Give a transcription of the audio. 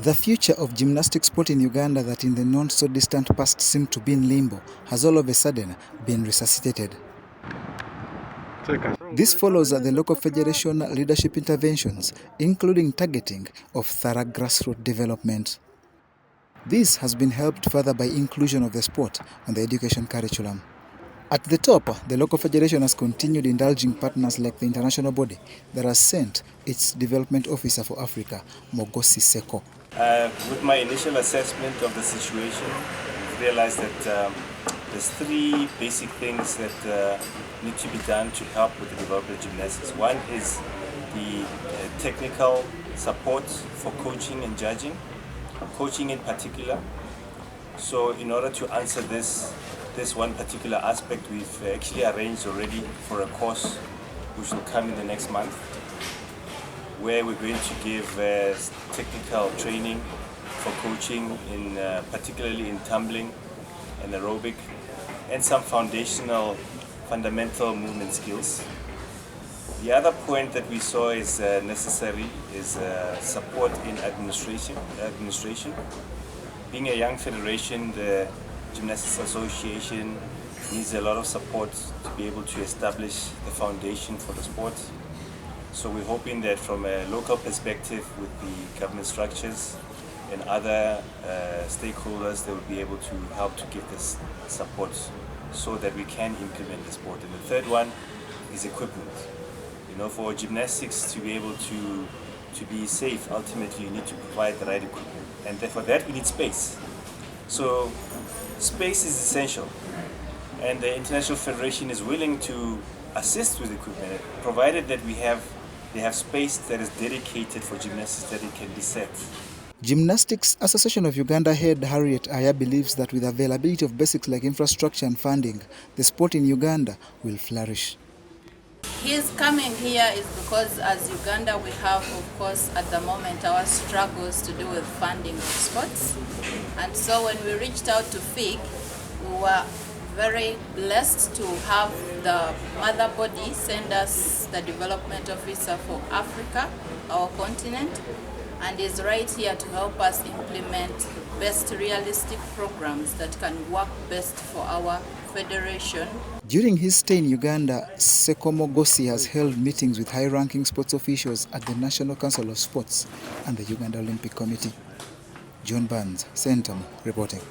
The future of gymnastic sport in Uganda that in the not-so-distant past seemed to be in limbo has all of a sudden been resuscitated. This follows the local federation leadership interventions, including targeting of thorough grassroots development. This has been helped further by inclusion of the sport on the education curriculum. At the top, the local federation has continued indulging partners like the international body that has sent its development officer for Africa, Mogosi Seko. With my initial assessment of the situation, I've realized that there's three basic things that need to be done to help with the development of gymnastics. One is the technical support for coaching and judging, coaching in particular. So in order to answer this one particular aspect, we've actually arranged already for a course which will come in the next month, where we're going to give technical training for coaching, in particularly in tumbling and aerobic, and some fundamental movement skills. The other point that we saw is necessary is support in administration. Being a young federation, the Gymnastics Association needs a lot of support to be able to establish the foundation for the sport. So we're hoping that from a local perspective, with the government structures and other stakeholders, they will be able to help to give this support so that we can implement the sport. And the third one is equipment. You know, for gymnastics to be able to be safe, ultimately you need to provide the right equipment. And for that we need space. So space is essential. And the International Federation is willing to assist with equipment, provided that they have space that is dedicated for gymnastics, that it can be set. Gymnastics Association of Uganda head Harriet Aya believes that with availability of basics like infrastructure and funding, the sport in Uganda will flourish. His coming here is because as Uganda we have, of course, at the moment our struggles to do with funding of sports. And so when we reached out to FIG, we were very blessed to have the mother body send us the development officer for Africa, our continent, and is right here to help us implement best realistic programs that can work best for our federation. During his stay in Uganda, Seko Mogosi has held meetings with high-ranking sports officials at the National Council of Sports and the Uganda Olympic Committee. John Burns, Centum, reporting.